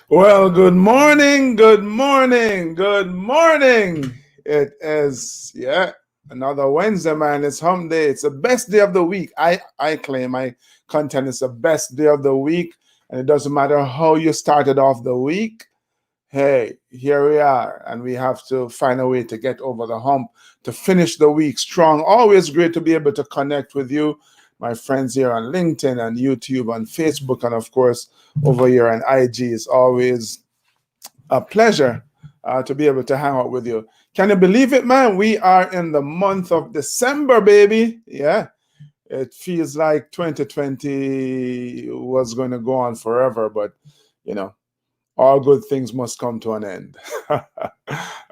Well, good morning, good morning, good morning. It is, another Wednesday, man. It's hump day. It's the best day of the week. I claim my content is the best day of the week. And it doesn't matter how you started off the week. Hey, here we are. And we have to find a way to get over the hump, to finish the week strong. Always great to be able to connect with you, my friends here on LinkedIn and YouTube and Facebook, and of course, over here on IG. It's always a pleasure to be able to hang out with you. Can you believe it, man? We are in the month of December, baby. Yeah, it feels like 2020 was going to go on forever, but you know, all good things must come to an end.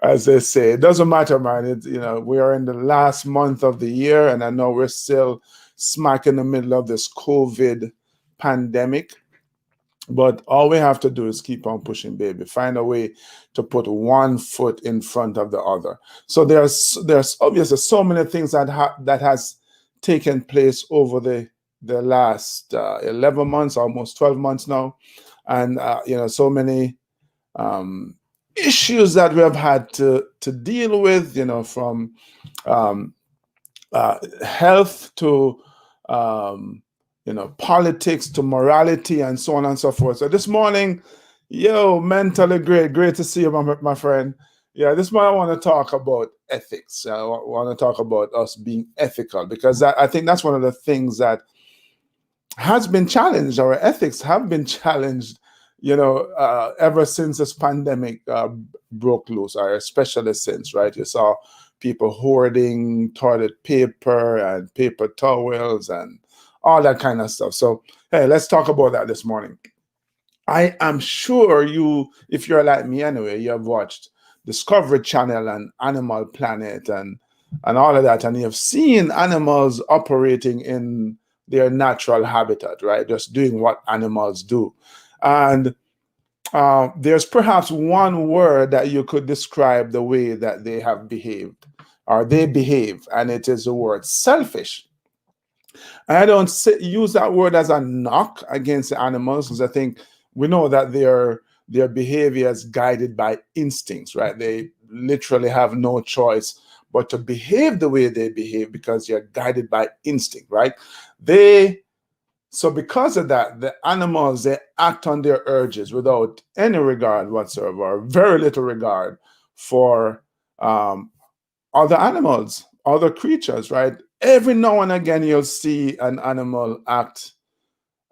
As they say, it doesn't matter, man. We are in the last month of the year, and I know we're still smack in the middle of this COVID pandemic. But all we have to do is keep on pushing, baby. Find a way to put one foot in front of the other. So there's obviously so many things that has taken place over the last 11 months, almost 12 months now, and so many issues that we have had to deal with. From um, health to politics to morality and so on and so forth. So this morning, mentally great to see you, my friend. Yeah, this morning I want to talk about ethics. I want to talk about us being ethical because I think that's one of the things that has been challenged. Our ethics have been challenged, ever since this pandemic broke loose, or especially since, right? You saw people hoarding toilet paper and paper towels and all that kind of stuff. So, hey, let's talk about that this morning. I am sure if you're like me anyway, you have watched Discovery Channel and Animal Planet and all of that, and you have seen animals operating in their natural habitat, right? Just doing what animals do. And there's perhaps one word that you could describe the way that they have behaved or they behave, and it is the word selfish. And I don't use that word as a knock against the animals because I think we know that their behavior is guided by instincts, right? They literally have no choice but to behave the way they behave because they're guided by instinct, right? So because of that, the animals, they act on their urges without any regard whatsoever, or very little regard for other animals, other creatures, right? Every now and again, you'll see an animal act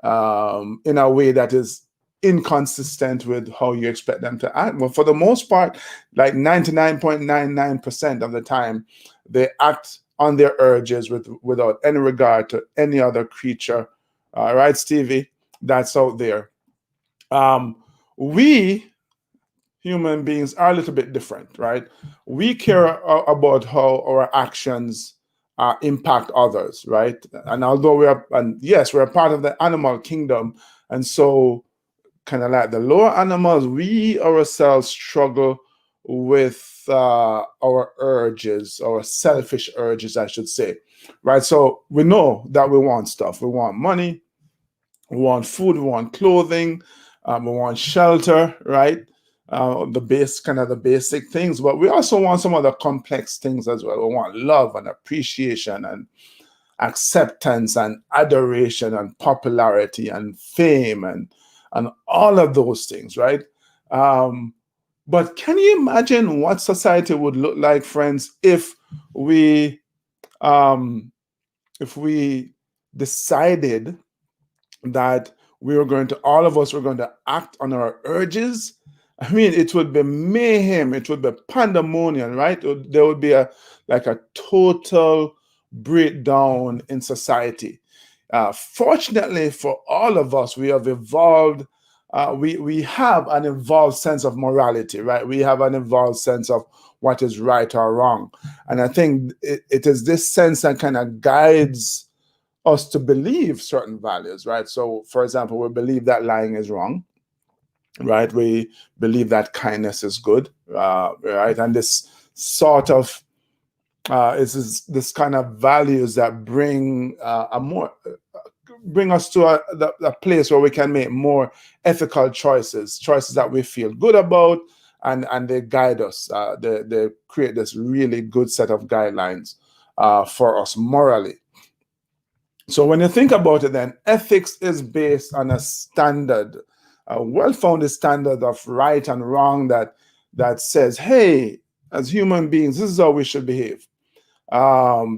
in a way that is inconsistent with how you expect them to act. Well, for the most part, like 99.99% of the time, they act on their urges without any regard to any other creature. All right, Stevie, that's out there. We human beings are a little bit different, right? We care about how our actions impact others, right? And although we're a part of the animal kingdom, and so kind of like the lower animals, we ourselves struggle with our urges, our selfish urges, I should say, right? So we know that we want stuff. We want money, we want food, we want clothing, we want shelter, right? The basic things, but we also want some other complex things as well. We want love and appreciation and acceptance and adoration and popularity and fame and all of those things, right? But can you imagine what society would look like, friends, we um, if we decided that all of us were going to act on our urges? I mean, it would be mayhem. It would be pandemonium, right? There would be a total breakdown in society. Fortunately for all of us, we have evolved. We have an evolved sense of morality, right? We have an evolved sense of what is right or wrong, and I think it is this sense that kind of guides us to believe certain values, right? So, for example, we believe that lying is wrong, right? We believe that kindness is good, right? And this sort of is this kind of values that bring a more bring us to a place where we can make more ethical choices that we feel good about, and they guide us. They create this really good set of guidelines for us morally. So when you think about it, then ethics is based on a standard, a well-founded standard of right and wrong that says, hey, as human beings, this is how we should behave.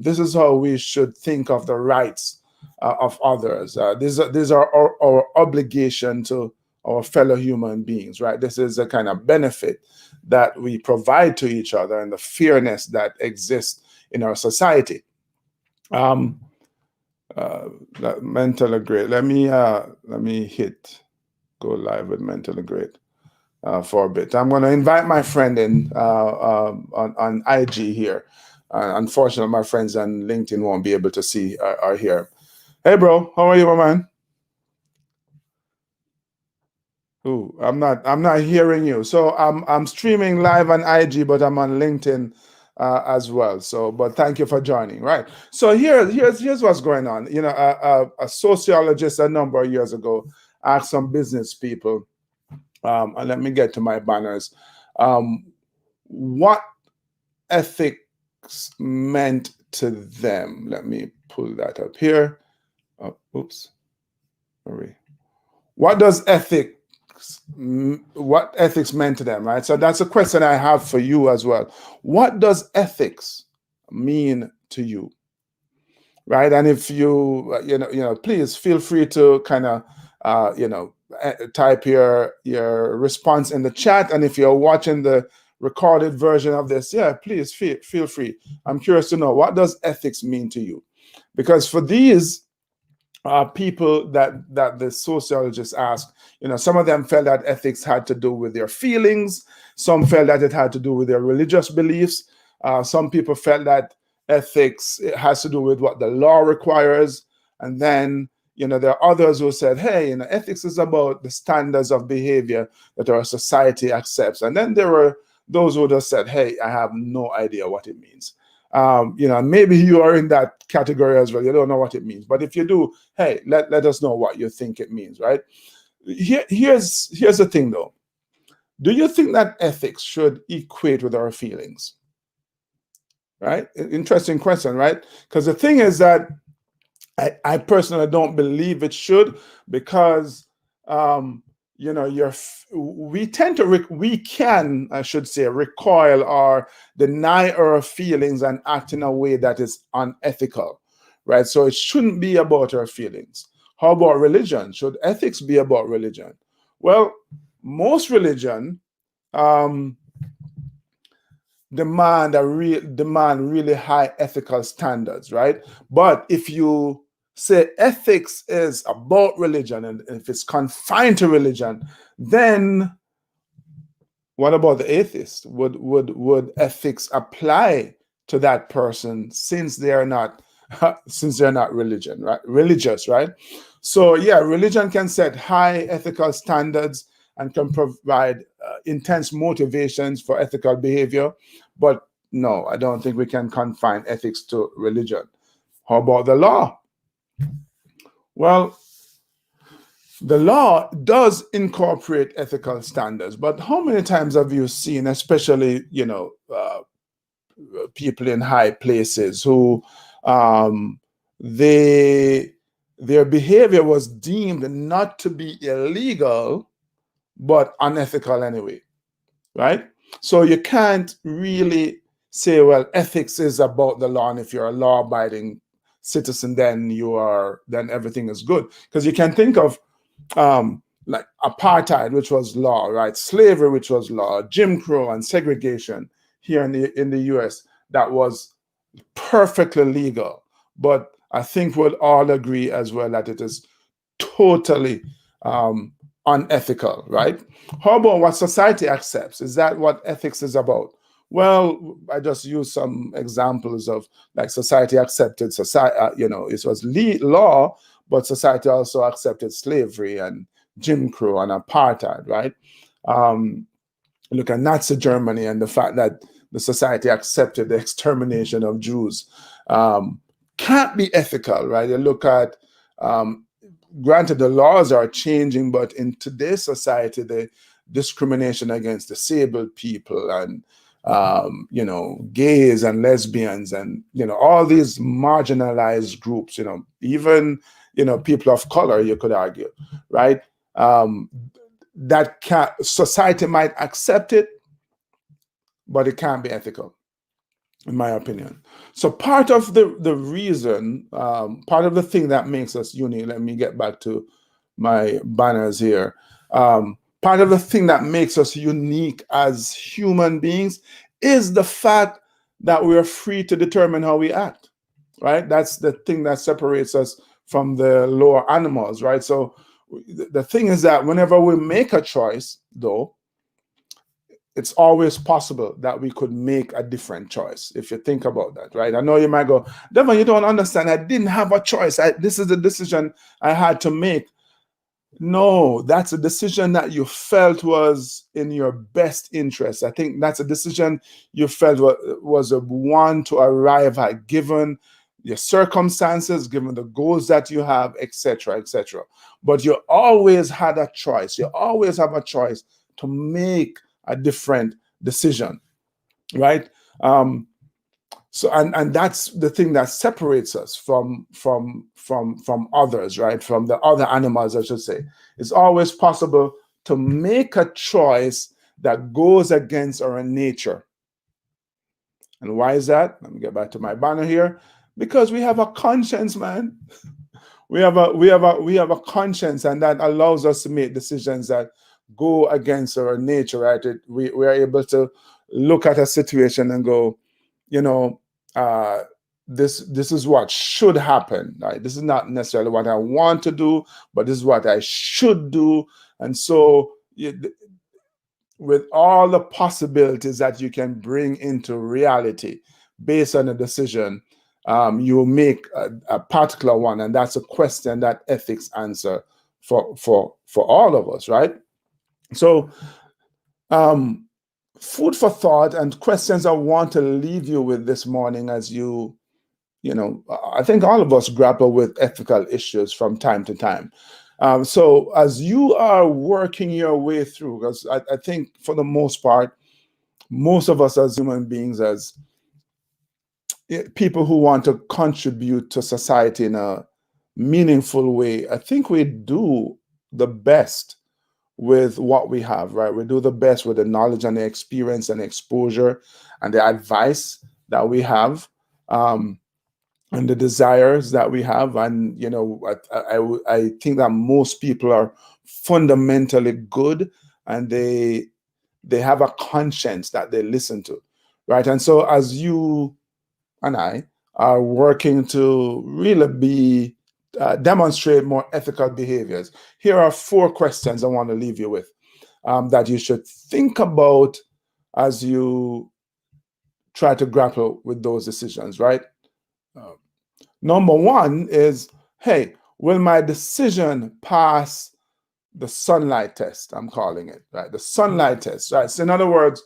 This is how we should think of the rights of others. These are our obligation to our fellow human beings, right? This is a kind of benefit that we provide to each other and the fairness that exists in our society. Mentally great. Let me hit go live with mentally great for a bit. I'm going to invite my friend in on IG here. Unfortunately, my friends on LinkedIn won't be able to see or hear. Hey, bro, how are you, my man? Ooh, I'm not hearing you. So I'm streaming live on IG, but I'm on LinkedIn as well. So, but thank you for joining. Right. So here's what's going on. You know, a sociologist a number of years ago asked some business people, and let me get to my banners, what ethics meant to them. Let me pull that up here. Oh, oops. Sorry. What ethics meant to them, right? So that's a question I have for you as well. What does ethics mean to you, right? And if you please feel free to kind of type your response in the chat. And if you're watching the recorded version of this, yeah, please feel free. I'm curious to know, what does ethics mean to you? Because for these people that the sociologists asked, some of them felt that ethics had to do with their feelings. Some felt that it had to do with their religious beliefs. Some people felt that ethics has to do with what the law requires. And then, there are others who said, hey, ethics is about the standards of behavior that our society accepts. And then there were those who just said, hey, I have no idea what it means. Maybe you are in that category as well. You don't know what it means. But if you do, hey, let us know what you think it means, right? Here's the thing, though. Do you think that ethics should equate with our feelings? Right? Interesting question, right? Because the thing is that I personally don't believe it should, because we can, I should say, recoil or deny our feelings and act in a way that is unethical, right? So it shouldn't be about our feelings. How about religion? Should ethics be about religion? Well, most religion demand really high ethical standards, right? But if you say ethics is about religion, and if it's confined to religion, then what about the atheist? Would ethics apply to that person since they're not religious, right? So yeah, religion can set high ethical standards and can provide intense motivations for ethical behavior, but no, I don't think we can confine ethics to religion. How about the law? Well, the law does incorporate ethical standards, but how many times have you seen, especially, people in high places who their behavior was deemed not to be illegal, but unethical anyway, right? So you can't really say, well, ethics is about the law, and if you're a law-abiding citizen, then everything is good. Because you can think of like apartheid, which was law, right? Slavery, which was law, Jim Crow and segregation here in the US, that was perfectly legal. But I think we'll all agree as well that it is totally unethical, right? How about what society accepts? Is that what ethics is about? Well, I just used some examples of like society accepted it was law, but society also accepted slavery and Jim Crow and apartheid, right? Look at Nazi Germany and the fact that the society accepted the extermination of Jews. Can't be ethical, right? You look at granted, the laws are changing, but in today's society, the discrimination against disabled people and gays and lesbians and all these marginalized groups, even people of color, you could argue, right? That society might accept it, but it can't be ethical, in my opinion. So part of the reason, part of the thing that makes us unique, let me get back to my banners here. Part of the thing that makes us unique as human beings is the fact that we are free to determine how we act, right? That's the thing that separates us from the lower animals, right? So the thing is that whenever we make a choice, though, it's always possible that we could make a different choice if you think about that, right? I know you might go, Devon, you don't understand. I didn't have a choice. This is the decision I had to make. No, that's a decision that you felt was in your best interest. I think that's a decision you felt was a one to arrive at, given your circumstances, given the goals that you have, etc., etc. But you always had a choice. You always have a choice to make a different decision, right? So and that's the thing that separates us from others, right? From the other animals, I should say. It's always possible to make a choice that goes against our nature. And why is that? Let me get back to my banner here. Because we have a conscience, man. We have a conscience, and that allows us to make decisions that go against our nature, right? We are able to look at a situation and go, this is what should happen, right? This is not necessarily what I want to do, but this is what I should do. And so with all the possibilities that you can bring into reality based on a decision, you make a particular one, and that's a question that ethics answer for all of us, right? So food for thought and questions I want to leave you with this morning as I think all of us grapple with ethical issues from time to time. So as you are working your way through, because I think for the most part, most of us as human beings, as people who want to contribute to society in a meaningful way, I think we do the best with what we have, right? We do the best with the knowledge and the experience and exposure and the advice that we have, and the desires that we have. And, I think that most people are fundamentally good, and they have a conscience that they listen to, right? And so as you and I are working to really demonstrate more ethical behaviors, here are 4 questions I want to leave you with, that you should think about as you try to grapple with those decisions, right? Number 1 is, hey, will my decision pass the sunlight test? I'm calling it, right? The sunlight test, right? So in other words,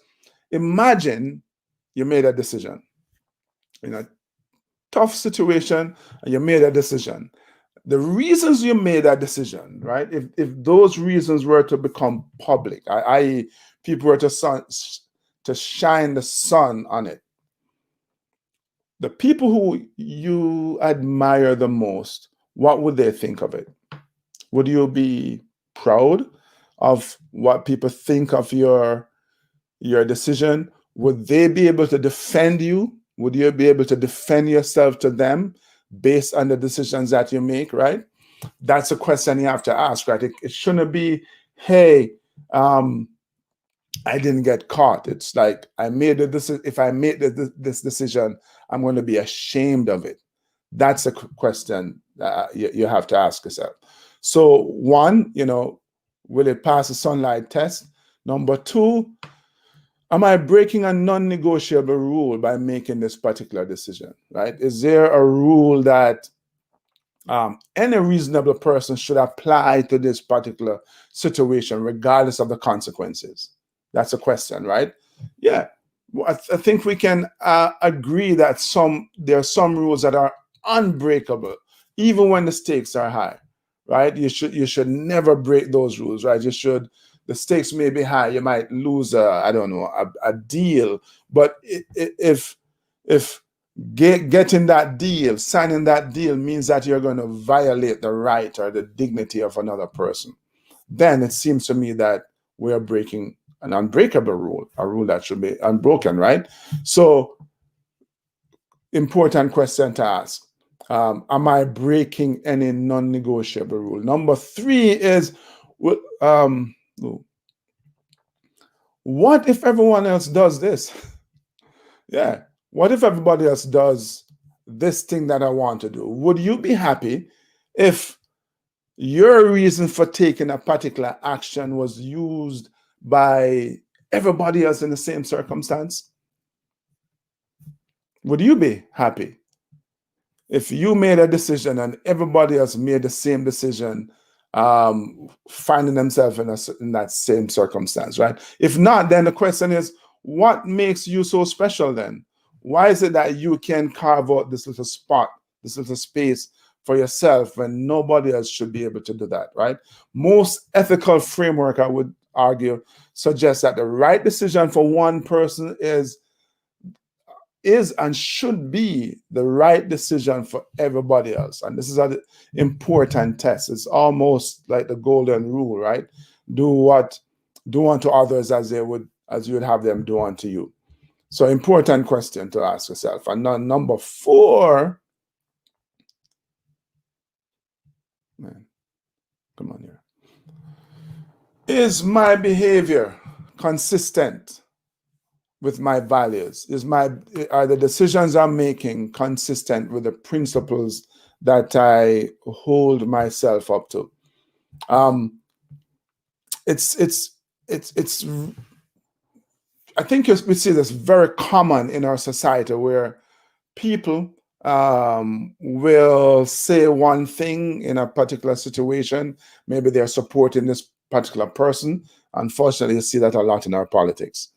imagine you made a decision in a tough situation and you made a decision. The reasons you made that decision, right? If those reasons were to become public, i.e., people were to shine the sun on it, the people who you admire the most, what would they think of it? Would you be proud of what people think of your decision? Would they be able to defend you? Would you be able to defend yourself to them based on the decisions that you make, right? That's a question you have to ask, right? It shouldn't be, hey, I didn't get caught. It's like, if I made this decision, I'm going to be ashamed of it. That's a question you have to ask yourself. So 1, will it pass the sunlight test? Number 2, am I breaking a non-negotiable rule by making this particular decision, right? Is there a rule that any reasonable person should apply to this particular situation, regardless of the consequences? That's a question, right? Yeah, I think we can agree that there are some rules that are unbreakable, even when the stakes are high, right? You should never break those rules, right? The stakes may be high. You might lose I don't know, a deal, but if getting that deal, signing that deal means that you're going to violate the right or the dignity of another person, then it seems to me that we are breaking an unbreakable rule, a rule that should be unbroken, right? So, important question to ask. Am I breaking any non-negotiable rule? Number three is, what if everyone else does this? Yeah. What if everybody else does this thing that I want to do? Would you be happy if your reason for taking a particular action was used by everybody else in the same circumstance? Would you be happy if you made a decision and everybody else made the same decision, finding themselves in that same circumstance, right? If not, then the question is, what makes you so special then? Why is it that you can carve out this little spot, this little space for yourself when nobody else should be able to do that, right? Most ethical framework, I would argue, suggests that the right decision for one person is and should be the right decision for everybody else. And this is an important test. It's almost like the golden rule, right? Do unto others as you would have them do unto you. So, important question to ask yourself. And then number four, man, come on here. Is my behavior consistent with my values? Are the decisions I'm making consistent with the principles that I hold myself up to? It's I think we see this very common in our society where people will say one thing in a particular situation. Maybe they're supporting this particular person. Unfortunately, you see that a lot in our politics.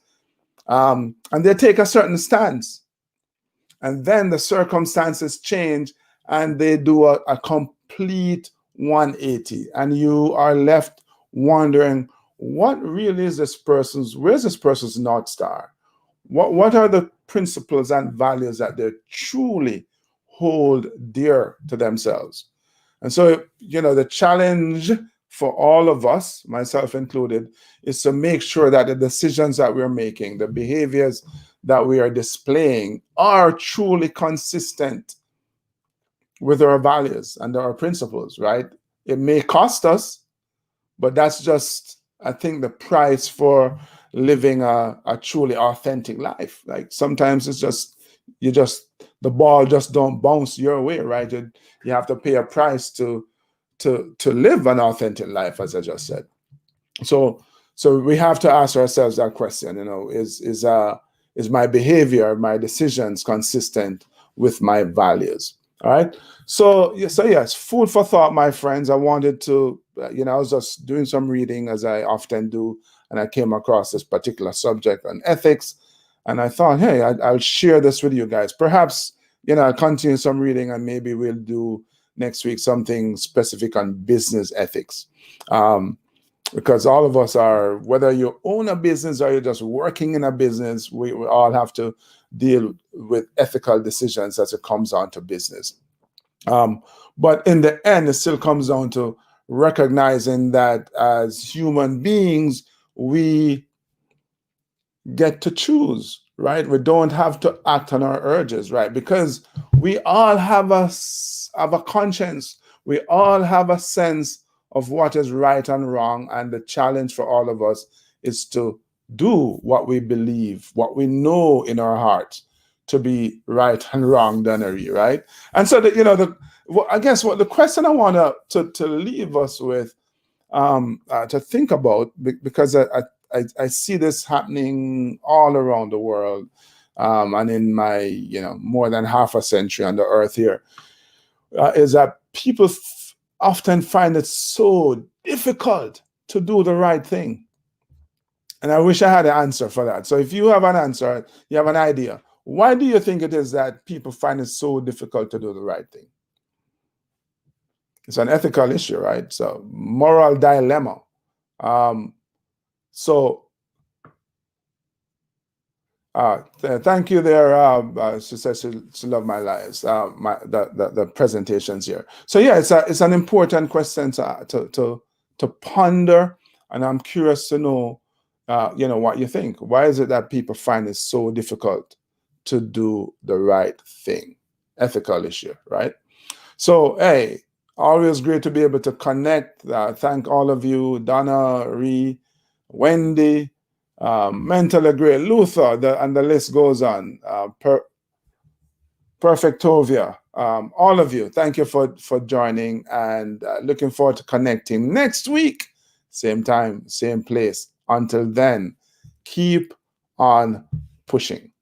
And they take a certain stance. And then the circumstances change and they do a complete 180. And you are left wondering, where's this person's North Star? What are the principles and values that they truly hold dear to themselves? And so, the challenge for all of us, myself included, is to make sure that the decisions that we're making, the behaviors that we are displaying, are truly consistent with our values and our principles, right? It may cost us, but that's just, I think, the price for living a truly authentic life. Like sometimes it's just, the ball just don't bounce your way, right? You have to pay a price to live an authentic life, as I just said. So we have to ask ourselves that question, is my behavior, my decisions consistent with my values? All right. So yes, food for thought, my friends. I wanted to, I was just doing some reading as I often do, and I came across this particular subject on ethics, and I thought, hey, I'll share this with you guys. Perhaps, I'll continue some reading, and maybe we'll do next week something specific on business ethics. Because all of us are, whether you own a business or you're just working in a business, we all have to deal with ethical decisions as it comes down to business. But in the end, it still comes down to recognizing that as human beings, we get to choose, right? We don't have to act on our urges, right? Because we all have a conscience. We all have a sense of what is right and wrong. And the challenge for all of us is to do what we believe, what we know in our hearts to be right and wrong dunnery, right? And so, I guess what the question I want to leave us with, to think about, because I see this happening all around the world, and in my, more than half a century on the earth here, is that people often find it so difficult to do the right thing. And I wish I had an answer for that. So if you have an answer, you have an idea, why do you think it is that people find it so difficult to do the right thing? It's an ethical issue, right? So moral dilemma. So thank you there. She says she loved my lives, the presentations here. So yeah, it's an important question to ponder, and I'm curious to know, what you think. Why is it that people find it so difficult to do the right thing? Ethical issue, right? So hey, always great to be able to connect. Thank all of you, Donna, Ree, Wendy, Mentally Great, Luther, and the list goes on. Perfectovia, all of you, thank you for joining, and looking forward to connecting next week. Same time, same place. Until then, keep on pushing.